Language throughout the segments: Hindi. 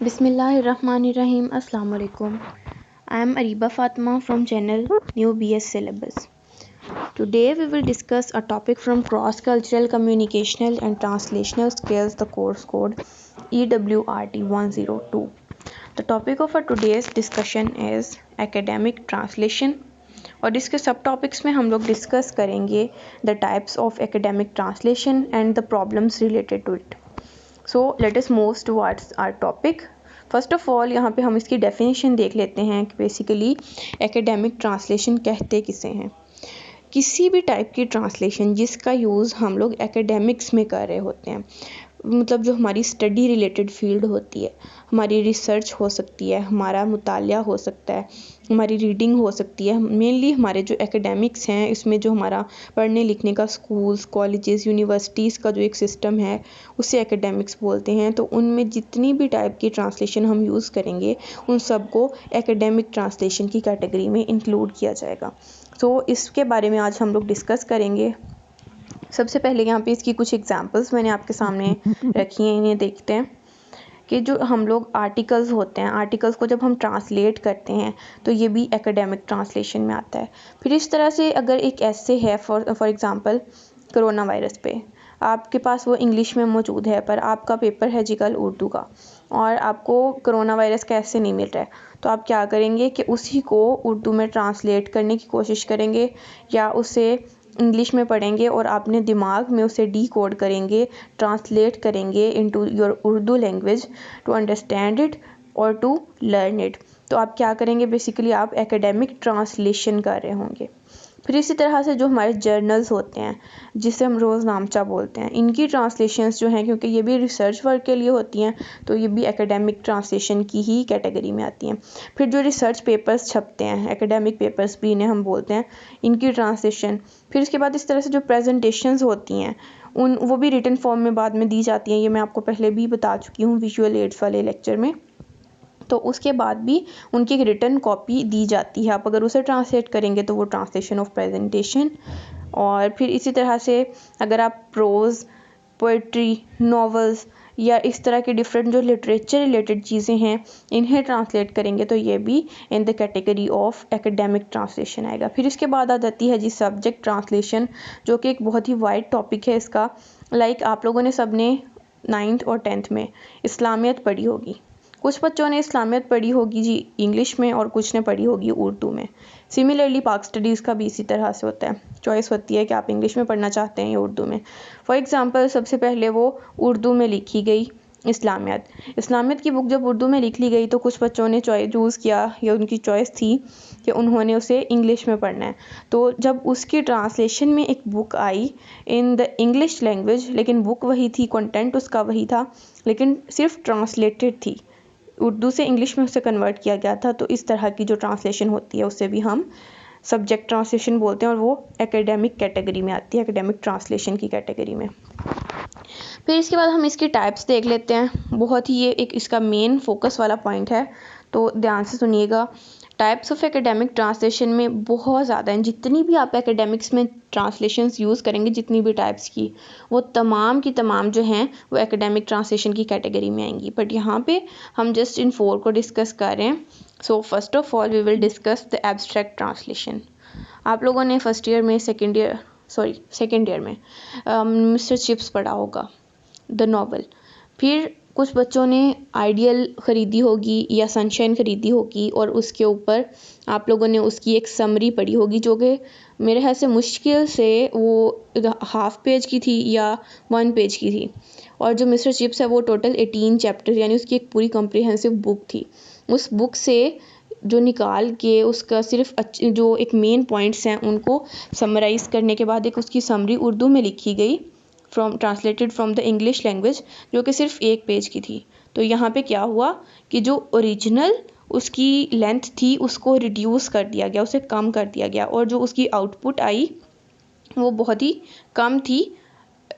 Bismillahirrahmanirrahim. Assalamu alaikum. I am Ariba Fatma from channel New BS Syllabus. Today we will discuss a topic from Cross-Cultural Communicational and Translational Skills, the course code EWRT 102. The topic of our today's discussion is academic translation. और इसके सब टॉपिक्स में हम लोग डिस्कस करेंगे the types of academic translation and the problems related to it. So let us move towards our topic. First of all यहाँ पे हम इसकी डेफिनेशन देख लेते हैं कि बेसिकली एकेडमिक ट्रांसलेशन कहते किसे हैं. किसी भी टाइप की ट्रांसलेशन जिसका यूज़ हम लोग एकेडमिक्स में कर रहे होते हैं, मतलब जो हमारी स्टडी रिलेटेड फील्ड होती है, हमारी रिसर्च हो सकती है, हमारा मुतालिया हो सकता है, हमारी रीडिंग हो सकती है. मेनली हमारे जो एकेडमिक्स हैं, इसमें जो हमारा पढ़ने लिखने का स्कूल्स, कॉलेजेस, यूनिवर्सिटीज़ का जो एक सिस्टम है उसे एकेडमिक्स बोलते हैं. तो उनमें जितनी भी टाइप की ट्रांसलेशन हम यूज़ करेंगे उन सबको एकेडमिक ट्रांसलेशन की कैटेगरी में इंक्लूड किया जाएगा. तो इसके बारे में आज हम लोग डिस्कस करेंगे. सबसे पहले यहाँ पे इसकी कुछ एग्जांपल्स मैंने आपके सामने रखी हैं, इन्हें देखते हैं कि जो हम लोग आर्टिकल्स होते हैं, आर्टिकल्स को जब हम ट्रांसलेट करते हैं तो ये भी एकेडमिक ट्रांसलेशन में आता है. फिर इस तरह से अगर एक ऐसे है फॉर एग्जांपल कोरोना वायरस पे, आपके पास वो इंग्लिश में मौजूद है पर आपका पेपर है जी कल उर्दू का, और आपको कोरोना वायरस का ऐसे नहीं मिल रहा है, तो आप क्या करेंगे कि उसी को उर्दू में ट्रांसलेट करने की कोशिश करेंगे या उसे इंग्लिश में पढ़ेंगे और आपने दिमाग में उसे डीकोड करेंगे, ट्रांसलेट करेंगे into your Urdu language to understand it और टू लर्न इट. तो आप क्या करेंगे, बेसिकली आप एकेडमिक ट्रांसलेशन कर रहे होंगे. फिर इसी तरह से जो हमारे जर्नल्स होते हैं जिसे हम रोज़नामचा बोलते हैं, इनकी ट्रांसलेशंस जो हैं, क्योंकि ये भी रिसर्च वर्क के लिए होती हैं, तो ये भी एकेडमिक ट्रांसलेशन की ही कैटेगरी में आती हैं. फिर जो रिसर्च पेपर्स छपते हैं, एकेडमिक पेपर्स भी इन्हें हम बोलते हैं, इनकी ट्रांसलेशन. फिर इसके बाद इस तरह से जो प्रेजेंटेशंस होती हैं वो भी रिटन फॉर्म में बाद में दी जाती हैं. ये मैं आपको पहले भी बता चुकी हूँ विजुअल एड्स वाले लेक्चर में. तो उसके बाद भी उनकी एक रिटन कॉपी दी जाती है. आप अगर उसे ट्रांसलेट करेंगे तो वो ट्रांसलेशन ऑफ प्रेजेंटेशन. और फिर इसी तरह से अगर आप प्रोज़, पोइट्री, नॉवेल्स या इस तरह के डिफरेंट जो लिटरेचर रिलेटेड चीज़ें हैं इन्हें ट्रांसलेट करेंगे तो ये भी in the category of academic translation आएगा. फिर इसके बाद आ जाती है जी सब्जेक्ट ट्रांसलेशन, जो कि एक बहुत ही वाइड टॉपिक है इसका. लाइक आप लोगों ने सबने 9th और 10th में इस्लामियत पढ़ी होगी. कुछ बच्चों ने इस्लामियत पढ़ी होगी जी इंग्लिश में और कुछ ने पढ़ी होगी उर्दू में. सिमिलरली पाक स्टडीज़ का भी इसी तरह से होता है, चॉइस होती है कि आप इंग्लिश में पढ़ना चाहते हैं या उर्दू में. फॉर एग्ज़ाम्पल सबसे पहले वो उर्दू में लिखी गई इस्लामियत. इस्लामियत की बुक जब उर्दू में लिख ली गई तो कुछ बच्चों ने चूज़ किया या उनकी चॉइस थी कि उन्होंने उसे इंग्लिश में पढ़ना है. तो जब उसकी ट्रांसलेशन में एक book I in the English language, लेकिन बुक वही थी, कंटेंट उसका वही था, लेकिन सिर्फ ट्रांसलेटेड थी, उर्दू से इंग्लिश में उसे कन्वर्ट किया गया था. तो इस तरह की जो ट्रांसलेशन होती है उसे भी हम सब्जेक्ट ट्रांसलेशन बोलते हैं और वो एकेडमिक कैटेगरी में आती है, एकेडमिक ट्रांसलेशन की कैटेगरी में. फिर इसके बाद हम इसकी टाइप्स देख लेते हैं. बहुत ही ये एक इसका मेन फोकस वाला पॉइंट है, तो ध्यान से सुनिएगा. टाइप्स ऑफ एकेडमिक ट्रांसलेशन में बहुत ज़्यादा हैं. जितनी भी आप एकेडमिक्स में ट्रांसलेशंस यूज़ करेंगे, जितनी भी टाइप्स की, वो तमाम की तमाम जो हैं वो एकेडमिक ट्रांसलेशन की कैटेगरी में आएंगी. बट यहाँ पे हम जस्ट इन 4 को डिस्कस कर रहे हैं. So first of all we will discuss the abstract translation. आप लोगों ने सेकेंड ईयर में मिस्टर चिप्स पढ़ा होगा, द नॉवल. फिर कुछ बच्चों ने आइडियल ख़रीदी होगी या सनशाइन ख़रीदी होगी और उसके ऊपर आप लोगों ने उसकी एक समरी पढ़ी होगी, जो कि मेरे ख्याल से मुश्किल से वो हाफ पेज की थी या 1 पेज की थी. और जो मिस्टर चिप्स है वो टोटल 18 चैप्टर, यानी उसकी एक पूरी कॉम्प्रिहेंसिव बुक थी. उस बुक से जो निकाल के उसका सिर्फ जो एक मेन पॉइंट्स हैं उनको समराइज़ करने के बाद एक उसकी समरी उर्दू में लिखी गई, translated from the English language, जो कि सिर्फ 1 पेज की थी. तो यहाँ पे क्या हुआ कि जो ओरिजिनल उसकी लेंथ थी उसको रिड्यूस कर दिया गया, उसे कम कर दिया गया, और जो उसकी आउटपुट आई वो बहुत ही कम थी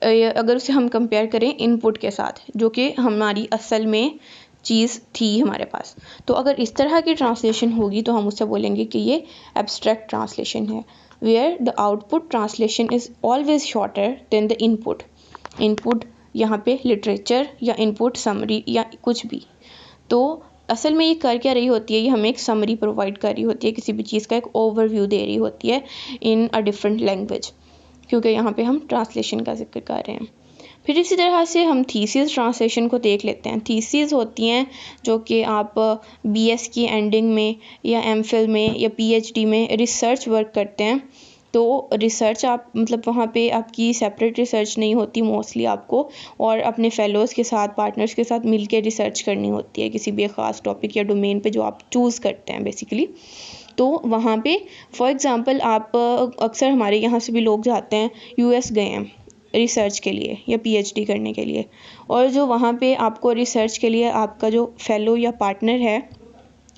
अगर उसे हम कंपेयर करें इनपुट के साथ, जो कि हमारी असल में चीज़ थी हमारे पास. तो अगर इस तरह की ट्रांसलेशन होगी तो हम उससे बोलेंगे कि ये एब्स्ट्रैक्ट ट्रांसलेशन है, where the output translation is always shorter than the input. Input यहाँ पे लिटरेचर या इनपुट समरी या कुछ भी. तो असल में ये कर क्या रही होती है, ये हमें एक समरी प्रोवाइड कर रही होती है, किसी भी चीज़ का एक ओवरव्यू दे रही होती है इन अ डिफरेंट लैंग्वेज, क्योंकि यहाँ पे हम ट्रांसलेशन का जिक्र कर रहे हैं। फिर इसी तरह से हम थीसिस ट्रांसलेशन को देख लेते हैं। थीसिस होती हैं जो कि आप बीएस की एंडिंग में या एमफिल में या पीएचडी में रिसर्च वर्क करते हैं, तो रिसर्च आप मतलब वहाँ पे आपकी सेपरेट रिसर्च नहीं होती, मोस्टली आपको और अपने फेलोज़ के साथ, पार्टनर्स के साथ मिलके रिसर्च करनी होती है किसी भी ख़ास टॉपिक या डोमेन पे जो आप चूज़ करते हैं बेसिकली। तो वहाँ पे फॉर एग्ज़ाम्पल आप अक्सर हमारे यहाँ से भी लोग जाते हैं, यूएस गए हैं रिसर्च के लिए या पीएचडी करने के लिए, और जो वहाँ पे आपको रिसर्च के लिए आपका जो फेलो या पार्टनर है,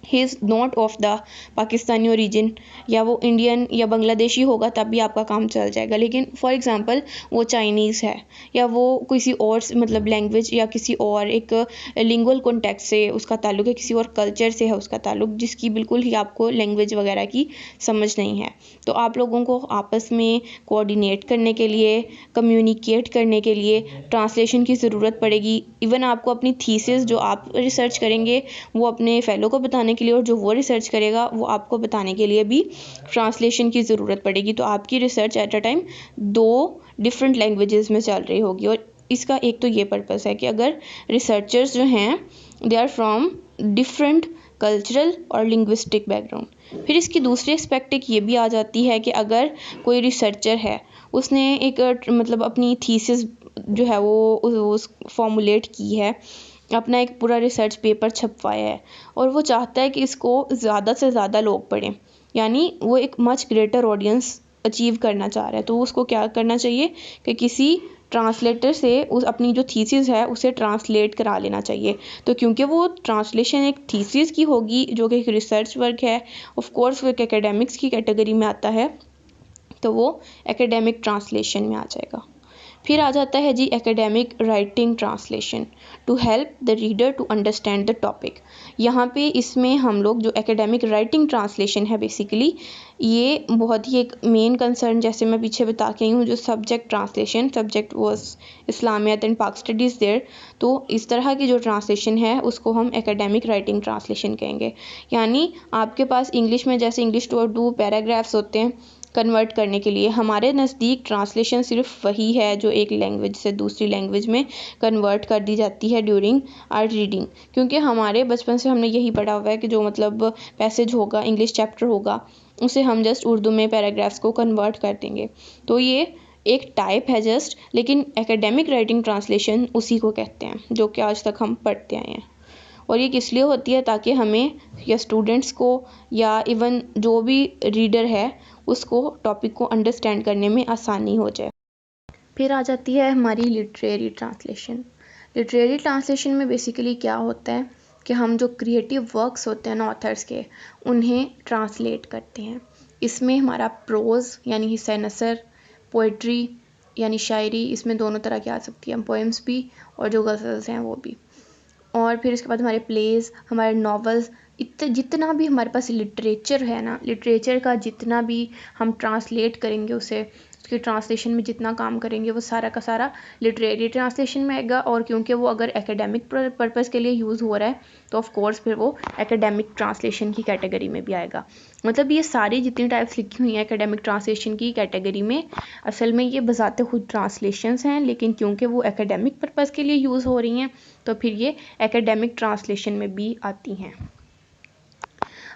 he is not of the Pakistani origin, या वो इंडियन या बांग्लादेशी होगा तब भी आपका काम चल जाएगा। लेकिन फॉर एग्ज़ाम्पल वो चाइनीज़ है या वो किसी और मतलब लैंग्वेज या किसी और एक लिंगुअल कॉन्टेक्स्ट से उसका ताल्लुक है, किसी और कल्चर से है उसका ताल्लुक, जिसकी बिल्कुल ही आपको लैंग्वेज वगैरह की समझ नहीं है। तो आप लोगों को आपस में कोऑर्डिनेट करने के लिए, कम्युनिकेट करने के लिए ट्रांसलेशन की ज़रूरत पड़ेगी। इवन आपको अपनी थीसिस जो आप रिसर्च करेंगे वो अपने फेलो को बताने के लिए, और जो वो रिसर्च करेगा वो आपको बताने के लिए भी ट्रांसलेशन की ज़रूरत पड़ेगी। तो आपकी research at a time 2 different languages में चल रही होगी, और इसका एक तो ये पर्पस है कि अगर रिसर्चर्स जो हैं they are from different cultural और लिंग्विस्टिक बैकग्राउंड। फिर इसकी दूसरी एस्पेक्ट एक ये भी आ जाती है कि अगर कोई रिसर्चर है, उसने एक मतलब अपनी थीसिस जो है वो फॉर्मुलेट की है, अपना एक पूरा रिसर्च पेपर छपवाया है, और वो चाहता है कि इसको ज़्यादा से ज़्यादा लोग पढ़ें, यानी वो एक मच ग्रेटर ऑडियंस अचीव करना चाह रहा है, तो उसको क्या करना चाहिए कि किसी ट्रांसलेटर से उस अपनी जो थीसिस है उसे ट्रांसलेट करा लेना चाहिए। तो क्योंकि वो ट्रांसलेशन एक थीसिस की होगी जो कि एक रिसर्च वर्क है, ऑफ कोर्स वो एक एकेडमिक्स की कैटेगरी में आता है, तो वो एकेडमिक ट्रांसलेशन में आ जाएगा। फिर आ जाता है जी academic writing translation, to help the reader to understand the topic. यहाँ पे इसमें हम लोग जो एकेडमिक राइटिंग ट्रांसलेशन है बेसिकली, ये बहुत ही एक मेन कंसर्न, जैसे मैं पीछे बता के आई हूँ, जो subject translation, subject was Islamiyat and Pak studies there, तो इस तरह की जो ट्रांसलेशन है उसको हम एकेडमिक राइटिंग ट्रांसलेशन कहेंगे। यानी आपके पास इंग्लिश में जैसे इंग्लिश टू उर्दू पैराग्राफ्स होते हैं कन्वर्ट करने के लिए, हमारे नज़दीक ट्रांसलेशन सिर्फ वही है जो एक लैंग्वेज से दूसरी लैंग्वेज में कन्वर्ट कर दी जाती है ड्यूरिंग आर रीडिंग। क्योंकि हमारे बचपन से हमने यही पढ़ा हुआ है कि जो मतलब पैसेज होगा, इंग्लिश चैप्टर होगा, उसे हम जस्ट उर्दू में पैराग्राफ्स को कन्वर्ट कर देंगे। तो ये एक टाइप है जस्ट, लेकिन एकेडमिक राइटिंग ट्रांसलेशन उसी को कहते हैं जो कि आज तक हम पढ़ते आए हैं। और ये किस लिए होती है, ताकि हमें या स्टूडेंट्स को या इवन जो भी रीडर है उसको टॉपिक को अंडरस्टैंड करने में आसानी हो जाए। फिर आ जाती है हमारी लिटरेरी ट्रांसलेशन। लिटरेरी ट्रांसलेशन में बेसिकली क्या होता है कि हम जो क्रिएटिव वर्क्स होते हैं ना ऑथर्स के, उन्हें ट्रांसलेट करते हैं। इसमें हमारा प्रोज़ यानी हिस्सा नसर, पोइट्री यानी शायरी, इसमें दोनों तरह की आ सकती है, पोएम्स भी और जो गज़ल्स हैं वो भी, और फिर इसके बाद हमारे प्लेज़, हमारे नॉवेल्स, जितना भी हमारे पास लिटरेचर है ना, लिटरेचर का जितना भी हम ट्रांसलेट करेंगे उसे, उसके ट्रांसलेशन में जितना काम करेंगे वो सारा का सारा लिटरेरी ट्रांसलेशन में आएगा। और क्योंकि वो अगर एकेडमिक पर्पज़ के लिए यूज़ हो रहा है तो ऑफ कोर्स फिर वो एकेडमिक ट्रांसलेशन की कैटेगरी में भी आएगा। मतलब ये सारी जितनी टाइप्स लिखी हुई हैं एकेडमिक ट्रांसलेशन की कैटेगरी में, असल में ये बजाते खुद ट्रांसलेशंस हैं, लेकिन क्योंकि वो एकेडमिक पर्पज़ के लिए यूज़ हो रही हैं तो फिर ये एकेडमिक ट्रांसलेशन में भी आती हैं।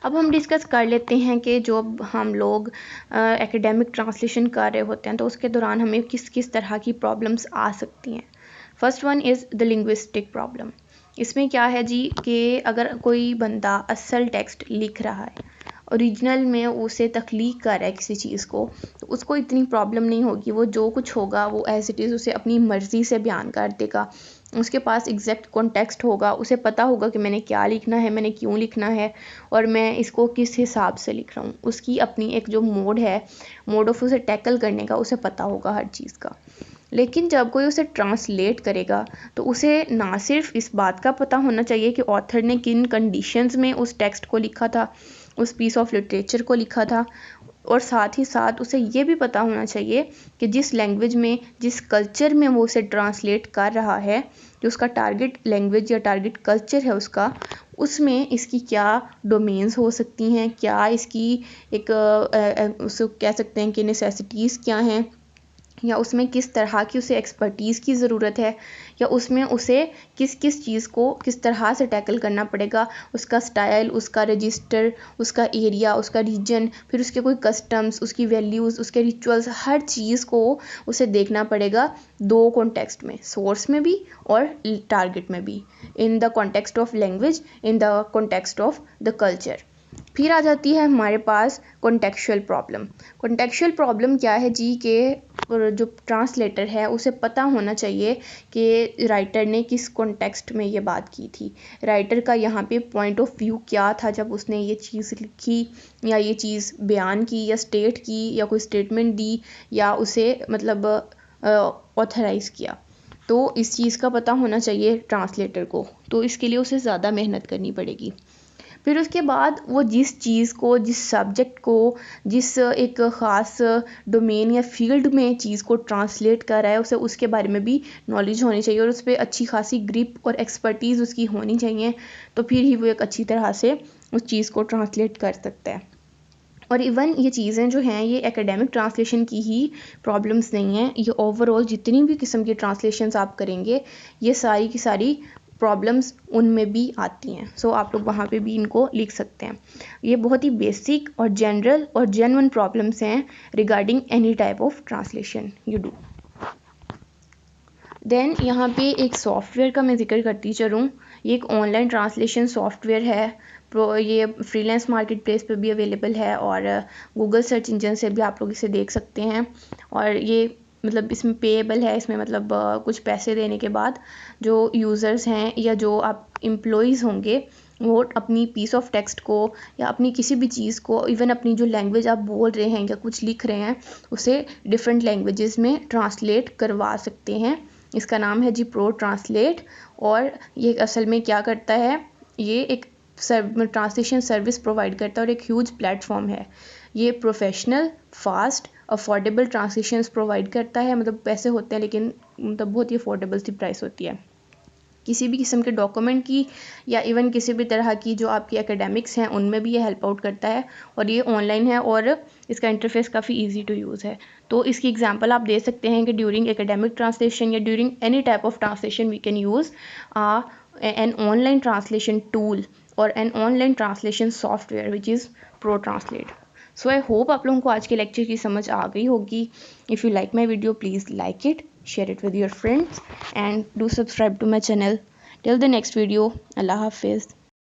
अब हम डिस्कस कर लेते हैं कि जो हम लोग एकेडमिक ट्रांसलेशन कर रहे होते हैं तो उसके दौरान हमें किस किस तरह की प्रॉब्लम्स आ सकती हैं। First one is the linguistic problem. इसमें क्या है जी कि अगर कोई बंदा असल टेक्स्ट लिख रहा है, ओरिजिनल में उसे तख्लीक कर रहा है किसी चीज़ को, तो उसको इतनी प्रॉब्लम नहीं होगी, वो जो कुछ होगा वो एज इट इज़ उसे अपनी मर्ज़ी से बयान कर देगा। उसके पास एग्जैक्ट कॉन्टेक्स्ट होगा, उसे पता होगा कि मैंने क्या लिखना है, मैंने क्यों लिखना है, और मैं इसको किस हिसाब से लिख रहा हूँ। उसकी अपनी एक जो मोड है, मोड ऑफ उसे टैकल करने का, उसे पता होगा हर चीज़ का। लेकिन जब कोई उसे ट्रांसलेट करेगा तो उसे ना सिर्फ इस बात का पता होना चाहिए कि ऑथर ने किन कंडीशंस में उस टेक्स्ट को लिखा था, उस पीस ऑफ लिटरेचर को लिखा था, और साथ ही साथ उसे ये भी पता होना चाहिए कि जिस लैंग्वेज में, जिस कल्चर में वो उसे ट्रांसलेट कर रहा है, जो उसका टारगेट लैंग्वेज या टारगेट कल्चर है उसका, उसमें इसकी क्या डोमेन्स हो सकती हैं, क्या इसकी एक उसको कह सकते हैं कि नेसेसिटीज़ क्या हैं, या उसमें किस तरह की उसे एक्सपर्टीज़ की ज़रूरत है, या उसमें उसे किस किस चीज़ को किस तरह से टैकल करना पड़ेगा, उसका स्टाइल, उसका रजिस्टर, उसका एरिया, उसका रीजन, फिर उसके कोई कस्टम्स, उसकी वैल्यूज़, उसके रिचुअल्स, हर चीज़ को उसे देखना पड़ेगा दो कॉन्टेक्स्ट में, सोर्स में भी और टारगेट में भी, in the context of language, in the context of the culture. फिर आ जाती है हमारे पास कॉन्टेक्चुअल प्रॉब्लम। कॉन्टेक्चुअल प्रॉब्लम क्या है जी, के जो ट्रांसलेटर है उसे पता होना चाहिए कि राइटर ने किस कॉन्टेक्स्ट में ये बात की थी, राइटर का यहाँ पे पॉइंट ऑफ व्यू क्या था जब उसने ये चीज़ लिखी, या ये चीज़ बयान की, या स्टेट की, या कोई स्टेटमेंट दी, या उसे मतलब ऑथराइज़ किया। तो इस चीज़ का पता होना चाहिए ट्रांसलेटर को, तो इसके लिए उसे ज़्यादा मेहनत करनी पड़ेगी। फिर उसके बाद वो जिस चीज़ को, जिस सब्जेक्ट को, जिस एक ख़ास डोमेन या फील्ड में चीज़ को ट्रांसलेट कर रहा है, उसे उसके बारे में भी नॉलेज होनी चाहिए और उस पर अच्छी खासी ग्रिप और एक्सपर्टीज़ उसकी होनी चाहिए, तो फिर ही वो एक अच्छी तरह से उस चीज़ को ट्रांसलेट कर सकता है। और इवन ये चीज़ें जो हैं ये एकेडमिक ट्रांसलेशन की ही प्रॉब्लम्स नहीं हैं, ये ओवरऑल जितनी भी किस्म की ट्रांसलेशंस आप करेंगे ये सारी की सारी प्रॉब्लम्स उनमें भी आती हैं। सो आप लोग वहाँ पे भी इनको लिख सकते हैं। ये बहुत ही बेसिक और जनरल और जेन्युइन प्रॉब्लम्स हैं regarding any type of translation you do. Then यहाँ पे एक सॉफ्टवेयर का मैं जिक्र करती चलूँ। ये एक ऑनलाइन ट्रांसलेशन सॉफ्टवेयर है, ये फ्रीलांस मार्केट प्लेस पर भी अवेलेबल है और गूगल सर्च इंजन से भी आप लोग इसे देख सकते हैं। और ये मतलब इसमें पेएबल है, इसमें मतलब कुछ पैसे देने के बाद जो यूज़र्स हैं या जो आप एम्प्लॉयज़ होंगे वो अपनी पीस ऑफ टेक्स्ट को या अपनी किसी भी चीज़ को, इवन अपनी जो लैंग्वेज आप बोल रहे हैं या कुछ लिख रहे हैं, उसे डिफरेंट लैंग्वेजेस में ट्रांसलेट करवा सकते हैं। इसका नाम है जी प्रो ट्रांसलेट। और ये असल में क्या करता है, ये एक ट्रांसलेशन सर्विस प्रोवाइड करता है और एक ह्यूज प्लेटफॉर्म है। ये professional, fast, affordable translations provide करता है। मतलब पैसे होते हैं लेकिन मतलब बहुत ही अफोर्डेबल सी प्राइस होती है। किसी भी किस्म के डॉक्यूमेंट की या इवन किसी भी तरह की जो आपकी एकेडमिक्स हैं उनमें भी ये हेल्प आउट करता है। और ये ऑनलाइन है और इसका इंटरफेस काफ़ी इजी टू यूज़ है। तो इसकी एग्जांपल आप दे सकते हैं कि ड्यूरिंग एकेडमिक ट्रांसलेशन या during any type of translation we can use an online translation tool और an online translation software which is Protranslate. So I hope आप लोगों को आज के लेक्चर की समझ आ गई होगी। If you like my video please like it, share it with your friends and do subscribe to my channel. Till the next video, Allah Hafiz.